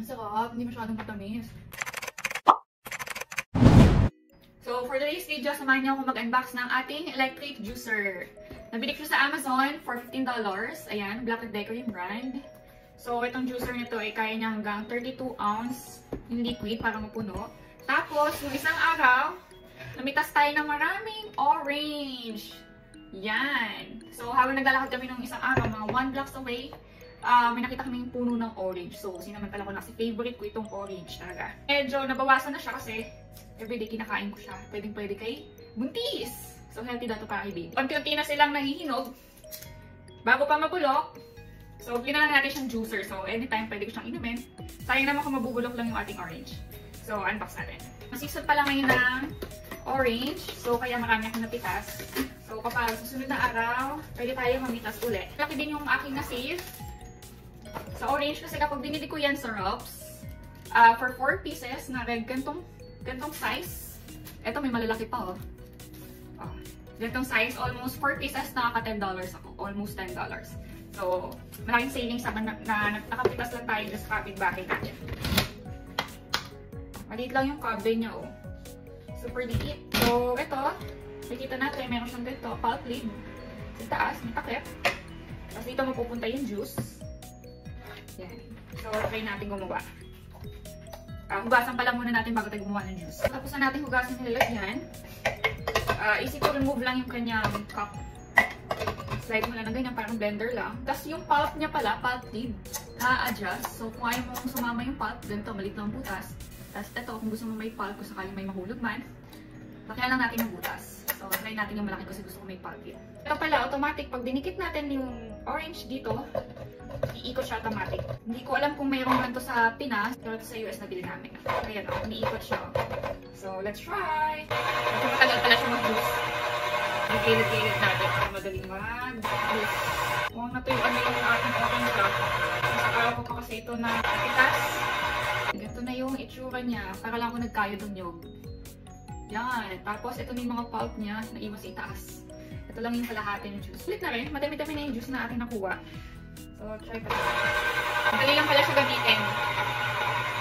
Masarap, hindi masyadong matamis. So, for today's video, samahan niyo ako mag-unbox ng ating electric juicer. Nabili ko sa Amazon for $15. Ayan, Black & Decker yung brand. So, itong juicer nito ay kaya niya hanggang 32 ounce yung liquid para mapuno. Tapos, yung isang araw, namitas tayo ng maraming orange. Yan. So, habang naglalakad kami ng isang araw, mga 1 blocks away, may nakita kaming puno ng orange. So, sinamantala ko na kasi favorite ko itong orange talaga. Medyo nabawasan na siya kasi everyday kinakain ko siya. Pwedeng-pwede kay buntis. So, healthy daw ito para kay baby. Unti-unti na silang nahihinog. Bago pa mabulok, so, ginawa natin siyang juicer. So, anytime pwede ko siyang inumin. Sayang naman kung mabubulok lang yung ating orange. So, unbox natin. Masisod pa lang ngayon ng orange. So, kaya marami akong napitas. So, kapag susunod na araw, pwede tayo mamitas ulit. Laki din yung aking na-save. Sa orange kasi kapag binili ko yan sa Robs, for 4 pieces na red, gantong size. Ito may malalaki pa, oh. Gantong size, almost 4 pieces, nakaka $10 ako. Almost $10. So, malaking savings ako na nakapitas lang tayo sa kapitbahay natin. Maliit lang yung cabinet niya, oh. Super liit. So, ito, nakikita natin, meron siyang ganito, pulp lid. Sa taas, may takip. Tapos dito mapupunta yung juice. Yan. So, try natin gumawa. Hugasan pa lang muna natin bago tayo gumawa ng juice. Tapos na natin hugasan yung lalagyan. Easy to remove lang yung kanyang cup. Slide mo lang ng ganyan, parang blender lang. Tapos yung pulp niya pala, pulp lid, na-adjust. So, kung ayaw mong sumama yung pulp, ganito, maliit lang butas. Tapos ito, kung gusto mo may pulp, kung sakaling may mahulog man, lakihan lang natin yung butas. So, try natin yung malaki kasi gusto ko may pulp yun. Ito pala, automatic, pag dinikit natin yung orange dito, iikot siya automatic. Hindi ko alam kung mayroon man to sa Pinas, pero sa US na bili namin. Ayan o, umiikot siya. So, let's try! Medyo matagal pala siya mag-juice. Nagkilit-kilit natin para madaling mag-juice. Mukhang natuyuan na yung ating orange cup. Sa araw ko pa kasi ito na itas. Ganito na yung itsura niya. Para lang ako nagkayod ng nyog. Yan. Tapos, ito na yung mga pulp niya na iwas itaas. Ito lang yung kalahati ng juice. Split na rin. Madami-dami na yung juice na ating nakuha. So, try pa rin. Madali lang pala siya gamitin.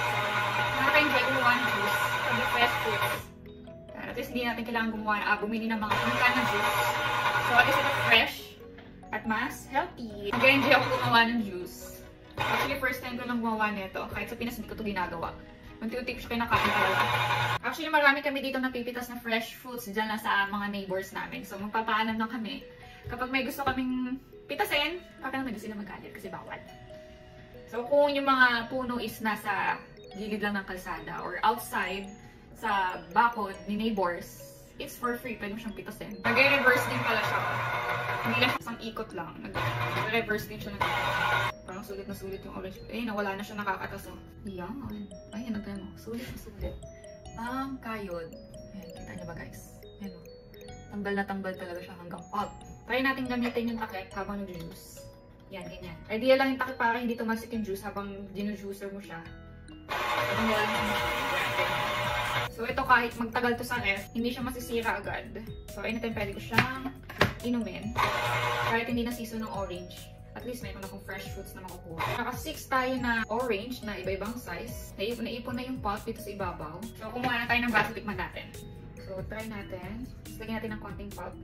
So, nakaka-enjoy gumawa ng juice. Sabi fresh fruits. At least hindi natin kailangan bumili ng mga kanikan ng juice. So, at least ito fresh at mas healthy. Nag-enjoy ako gumawa ng juice. Actually, first time ko lang gumawa nito. Kahit sa Pinas, hindi ko ito ginagawa. Unti-unti ko siya kinakain talaga. Actually, marami kami dito napipitas na fresh fruits dyan lang sa mga neighbors namin. So, magpapaalam lang kami. Kapag may gusto kaming pitasin, baka naman sila magalit kasi bawal. So, kung yung mga puno is nasa gilid lang ng kalsada or outside sa bakod ni neighbors, it's for free. Pwede mo siyang pitasin. Nag-reverse din pala siya. Hindi lang siya isang ikot lang. Nag-reverse din siya. Parang sulit na sulit yung orange. Eh, nawala na siya nakakataso. Yan. Ayan, nagtano. Sulit na sulit. Ang kayod. Ayan, kita niyo ba guys? Ayan o. Tanggal na tanggal talaga siya hanggang pulp. Try natin gamitin yung takip habang nag-juice. Yan, ganyan. Ideal lang yung takip para hindi tumalsik yung juice habang ginu-juicer mo siya. So, ito kahit magtagal to sa ref, hindi siya masisira agad. So, anytime pwede ko siyang inumin. Kahit hindi na season ng orange. At least mayroon akong fresh fruits na makukuha. Naka 6 tayo na orange na iba-ibang size. Naipon na yung pulp dito sa ibabaw. So, kumuha na tayo ng baso, tikman natin. So, try natin. Lagyan natin ng konting pulp.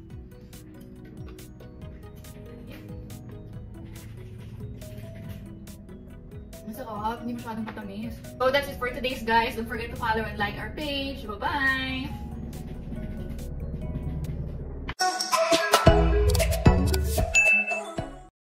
Masarap, hindi masyadong matamis. So that's it for today's guys. Don't forget to follow and like our page. Bye-bye!